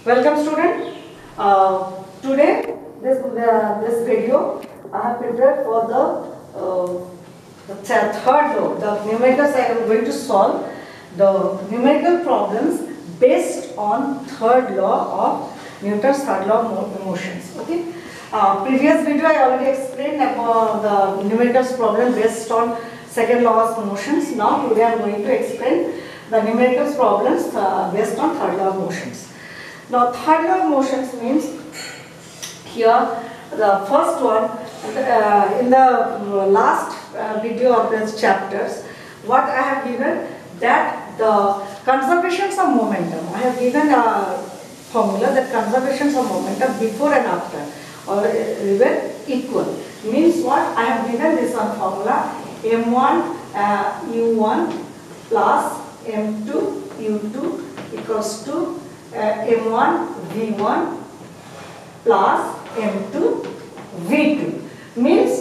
Welcome student. Today this video I have prepared for the third law. The numericals I am going to solve the numerical problems based on third law of Newton's third law of motions. Okay. Previous video I already explained about the numericals problem based on second law of motions. Now today I am going to explain the numericals problems based on third law of motions. Now third law of motions means here the first one in the last video of these chapters what I have given that the conservations of momentum. I have given a formula that conservations of momentum before and after or even equal. Means what? I have given this one formula m1 u1 plus m2 u2 equals to m1 v1 plus m2 v2. Means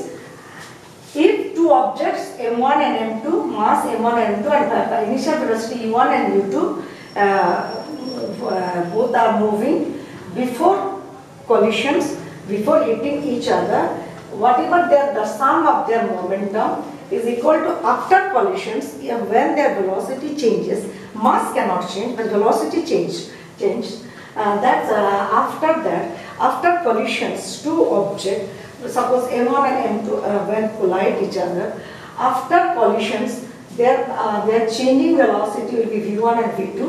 if two objects m1 and m2, mass m1 and m2 and initial velocity u1 and u2 both are moving before collisions, before hitting each other, whatever the sum of their momentum is equal to after collisions when their velocity changes. Mass cannot change, but velocity changes. After collisions, two objects, suppose m1 and m2 when collide each other, after collisions their changing velocity will be v1 and v2,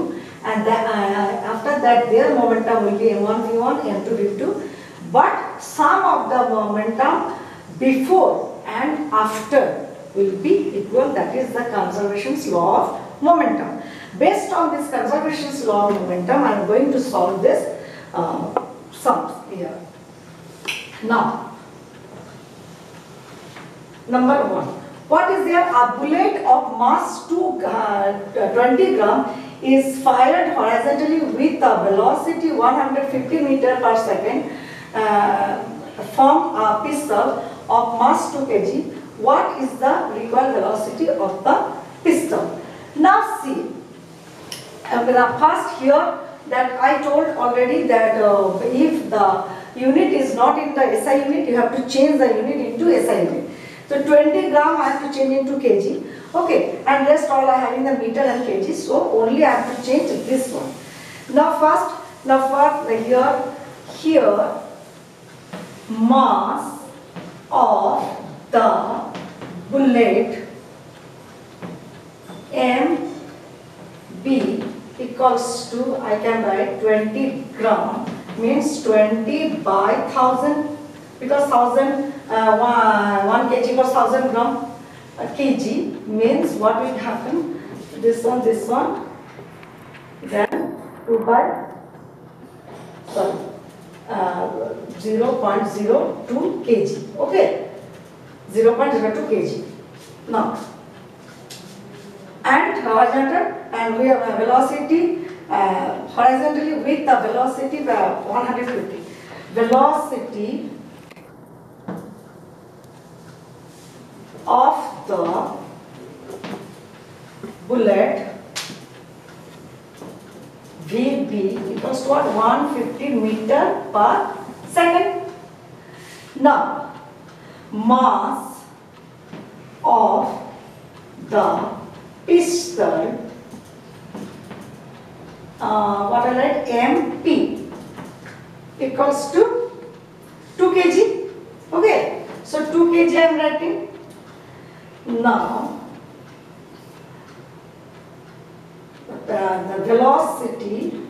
and after that their momentum will be m1 v1 m2 v2, but sum of the momentum before and after will be equal. That is the conservation's law of momentum. Based on this conservation's law of momentum, I am going to solve this sums here. Now, number one, what is there? A bullet of mass 20 gram is fired horizontally with a velocity 150 meter per second from a pistol of mass 2 kg. What is the recoil velocity of the pistol? Now see, first here that I told already that if the unit is not in the SI unit, you have to change the unit into SI unit. So 20 gram I have to change into kg. Okay, and rest all I have in the meter and kg. So only I have to change this one. Now first here mass of the bullet MB equals to, I can write 20 gram, means 20 by 1000, because 1000 1 kg equals 1000 gram. Kg means what will happen? This one, then 2 by 0.02 kg. Okay, 0.02 kg. Now, and horizontal, and we have a velocity horizontally with the velocity 150. Velocity of the bullet VB equals to what? 150 meter per second. Now, mass of the pistol, what I write, MP equals to 2 kg. Okay, so 2 kg I am writing. Now, the velocity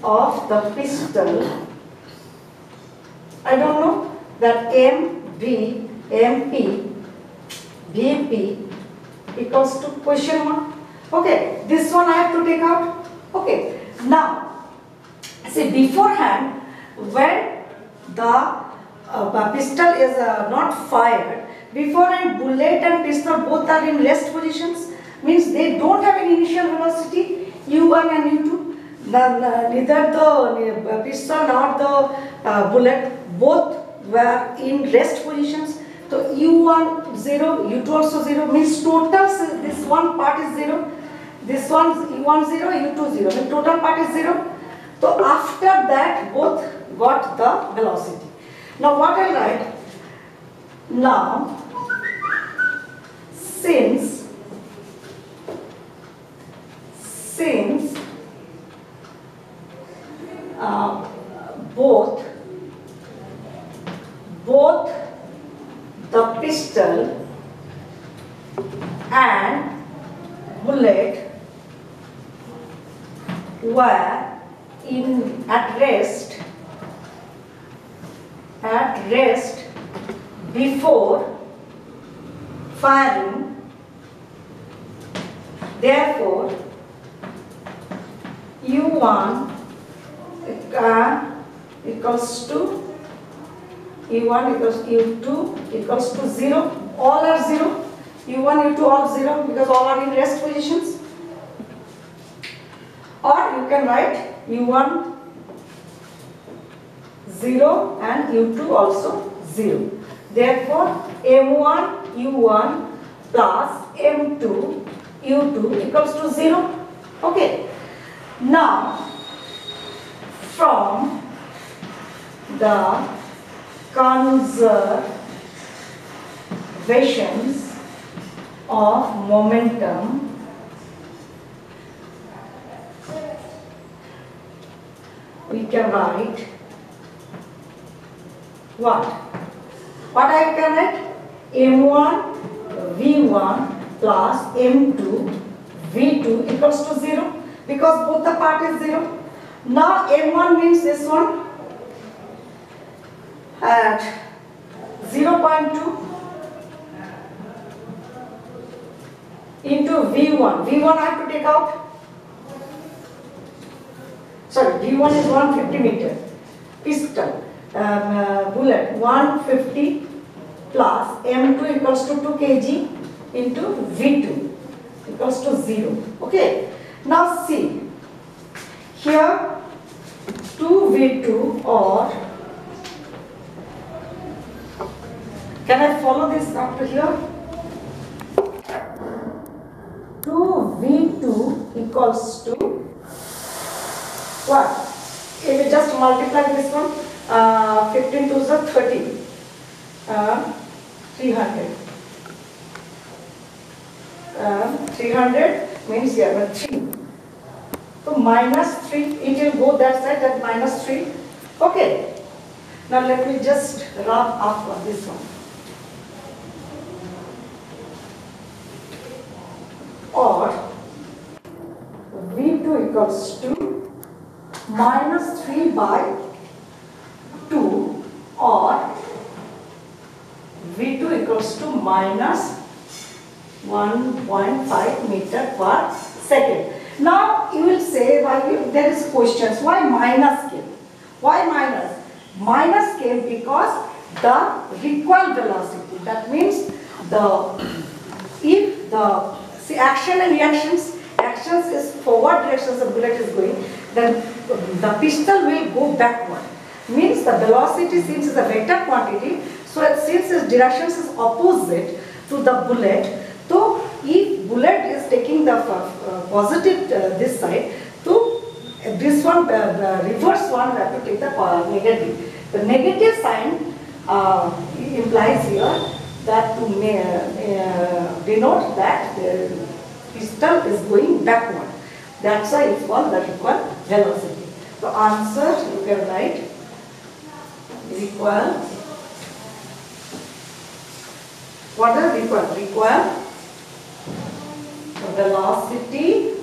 of the pistol, I don't know, that MB, MP, VP equals to question mark. Okay, this one I have to take out. Okay, now see, beforehand when the pistol is not fired, beforehand bullet and pistol both are in rest positions, means they don't have any initial velocity u1 and u2. Neither the pistol nor the bullet both were in rest positions. So u1 0, u2 also 0, means total this one part is 0. This one U1 0, U2 0. The total part is 0. So after that, both got the velocity. Now what I write? Now, since both the pistol and bullet were at rest before firing, therefore U1 equals to U1 equals U2 equals to 0. All are 0. U1, U2 all 0 because all are in rest positions. Or you can write U1 0 and U2 also 0. Therefore, M1 U1 plus M2 U2 equals to 0. Okay. Now, from the conservations of momentum, we can write what? What I can write? M1 V1 plus M2 V2 equals to 0 because both the part is 0. Now M1 means this one at 0.2 into V1. V1 I have to take out. Sorry, V1 is 150 meter. Pistol, bullet 150 plus M2 equals to 2 kg into V2 equals to 0. Okay. Now see, here 2V2 or can I follow this up to here? 2V2 equals to what? If we just multiply this one, 15 to the 30, 300. 300 means here 3. So minus 3, it will go that side, that minus 3. Okay. Now let me just rub up on this one. Or V2 equals to minus 3 by 2 or V2 equals to minus 1.5 meter per second. Now you will say, there is questions, why minus came? Why minus? Minus came because the recoil velocity, that means if the action and reactions, actions is forward directions the bullet is going, then the pistol will go backward. Means the velocity, since is a vector quantity, so since its directions is opposite to the bullet, so if bullet is taking the positive this side, so this one, the reverse one, we have to take the negative. The negative sign implies here that to denote that the pistol is going backward. That's why it's called the recoil velocity. So answer you can write recoil. What is recoil? Recoil velocity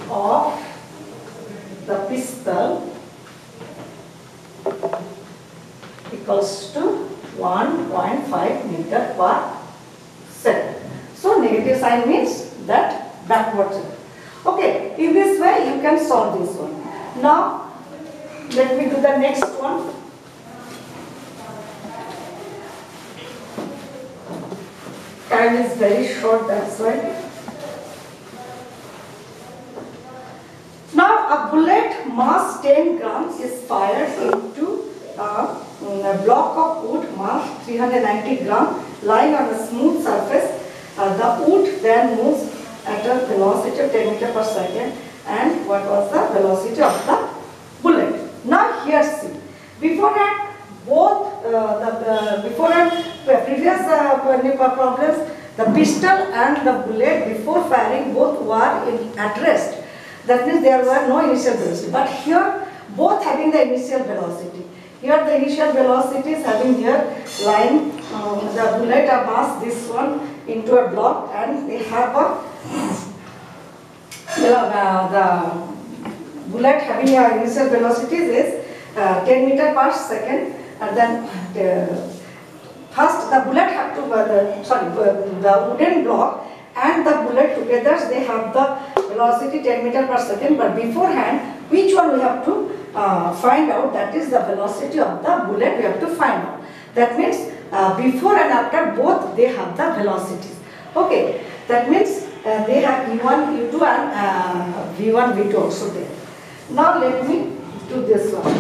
of the pistol equals to 1.5 meter per second. So negative sign means that backwards. Okay, in this way you can solve this one. Now let me do the next one. Time is very short, that's why. Now a bullet mass 10 grams is fired into a block of wood mass 390 grams lying on a smooth surface the wood then moves at a velocity of 10 meters per second, and what was the velocity of the bullet. Now here see, beforehand both previous problems, the pistol and the bullet before firing both were at rest. That means there were no initial velocity. But here both having the initial velocity. Here the initial velocity is having here line the bullet are mass this one into a block, and they have a the bullet having a initial velocity is 10 meters per second, and then first the bullet have to the wooden block and the bullet together they have the velocity 10 meters per second, but beforehand which one we have to find out, that is the velocity of the bullet we have to find out. That means before and after both they have the velocities. Okay, that means they have V1, U2 and V1, V2 also there. Now let me do this one.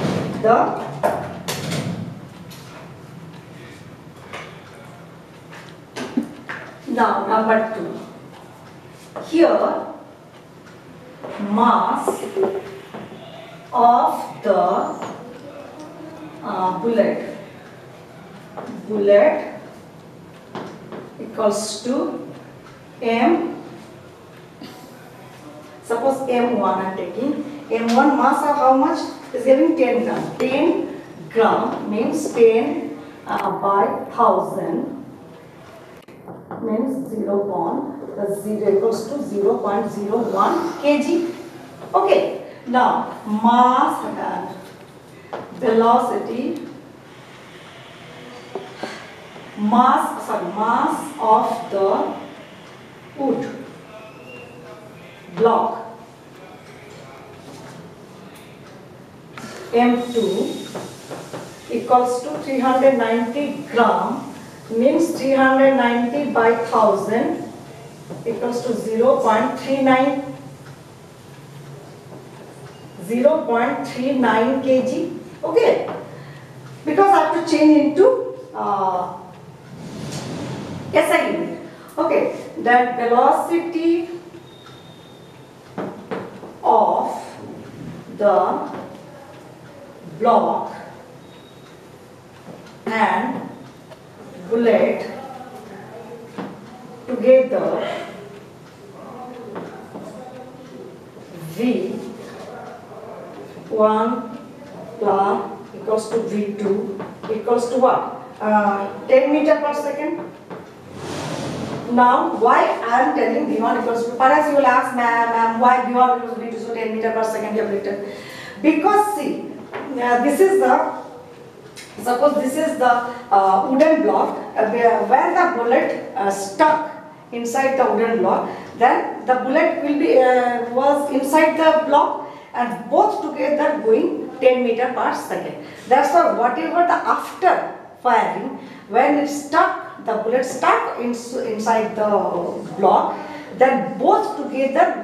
Now number 2. Here mass of the bullet equals to M. Suppose M1 I am taking. M1 mass of how much is giving 10 gram. 10 gram means 10 by 1000 means 0 equals to 0.01 kg. Okay. Now mass and velocity, mass of the wood block M2 equals to 390 gram means 390 by 1000 equals to 0.39 kg. Okay, because I have to change into SI unit. Okay, that velocity of the block and bullet together V1 plus equals to V2 equals to what? 10 meters per second. Now, why I am telling V1 equals to, perhaps you will ask, ma'am, why V1 equals to V2, so 10 meters per second you have written. Because see, this is the, suppose this is the wooden block, where the bullet stuck inside the wooden block, then the bullet will be was inside the block and both together going 10 meters per second. That's why whatever the after firing, when it stuck, the bullet stuck inside the block, then both together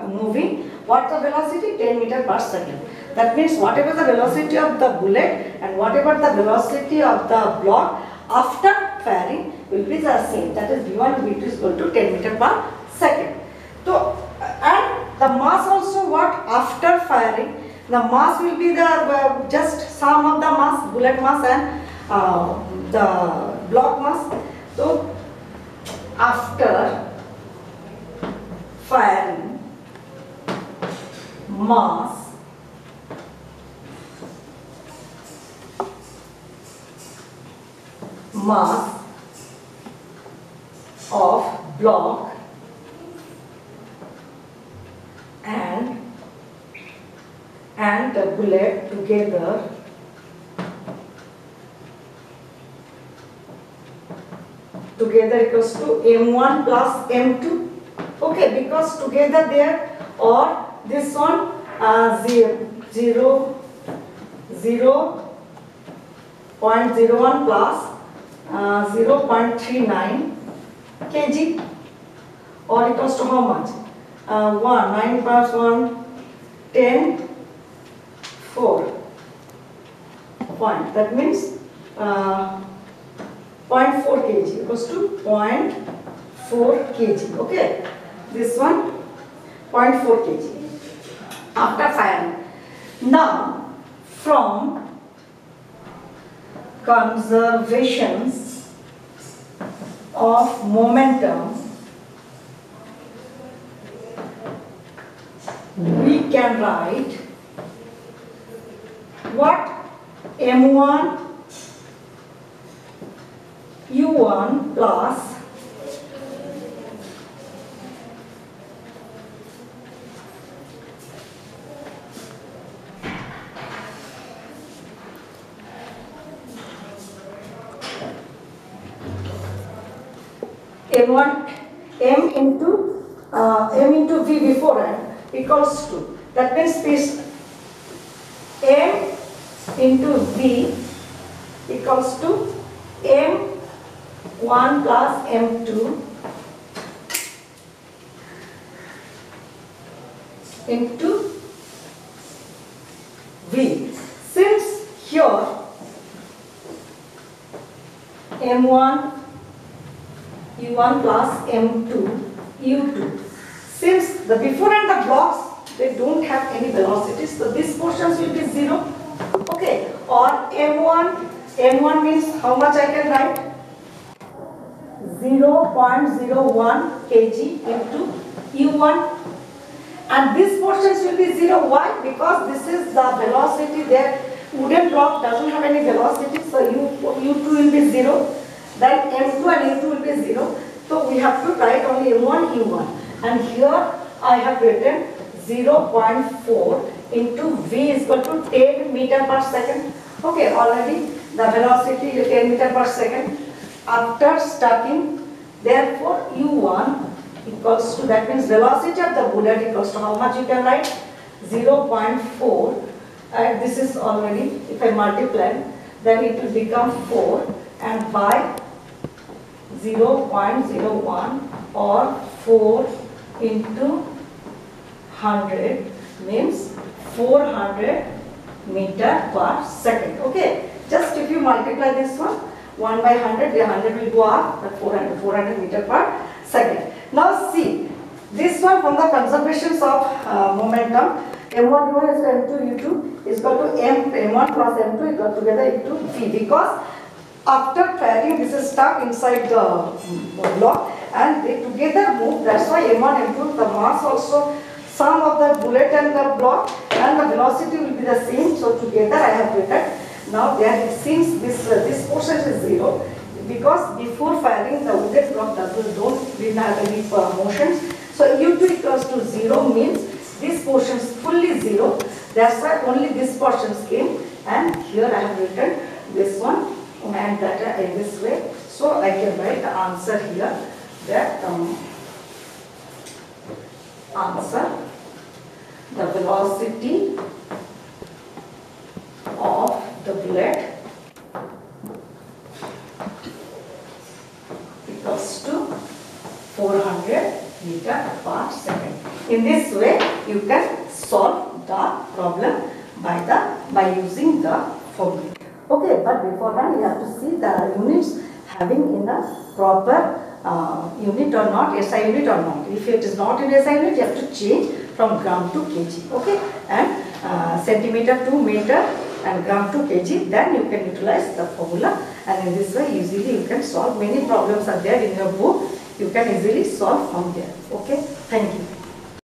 moving, what the velocity? 10 meters per second. That means whatever the velocity of the bullet and whatever the velocity of the block after firing will be the same. That is V1 and V2 is equal to 10 meters per second. So, and the mass also what? After firing, the mass will be the just sum of the mass, bullet mass and the block mass. So, after firing, mass of block and the bullet together equals to M1 plus M2. Okay, because together there, or this one 0.01 plus 0.39 kg, or equals to how much? 9 plus 1, 10, 4 point. That means 0.4 kg equals to 0.4 4 kg. Okay, this one 0.4 kg after firing. Now from conservations of momentum, we can write what m1 u1 plus m into v beforehand equals to, that means this m into v equals to m1 plus m2 into v. Since here m1 u1 plus m2 u2, since the before and the blocks, they don't have any velocity, so these portions will be 0. Okay, or m1 means how much I can write? 0.01 kg into u1, and these portions will be 0. Why? Because this is the velocity there. Wooden block doesn't have any velocity, so u2 will be 0. Then m2 and u2 will be 0. So we have to write only m1 u1, and here I have written 0.4 into v is equal to 10 meter per second. Okay, already the velocity is 10 meter per second after starting. Therefore u1 equals to, that means velocity of the bullet equals to how much you can write? 0.4, and this is already, if I multiply, then it will become 4, and by 0.01 or 4 into 100 means 400 meter per second. Okay, just if you multiply this one 1 by 100, the 100 will go up, but 400 meter per second. Now see, this one from the conservations of momentum, m1 u1 is m2 u2 is equal to m1 plus m2 equal together into v, because after firing this is stuck inside the block and they together move. That's why m1 m2, the mass also, sum of the bullet and the block and the velocity will be the same. So together I have written. Now there, since this portion is 0, because before firing the wooden block didn't have any motions. So u2 equals to 0 means this portion is fully 0. That's why only this portion came, and here I have written this one and that in this way. So I can write the answer here, that answer, the velocity of the bullet equals to 400 meter per second. In this way you can solve the problem by using the formula. Okay, but beforehand you have to see the units having in a proper unit or not, SI unit or not. If it is not in SI unit, you have to change from gram to kg. Okay, and centimeter to meter and gram to kg, then you can utilize the formula, and in this way easily you can solve. Many problems are there in your book, you can easily solve from there. Okay, thank you.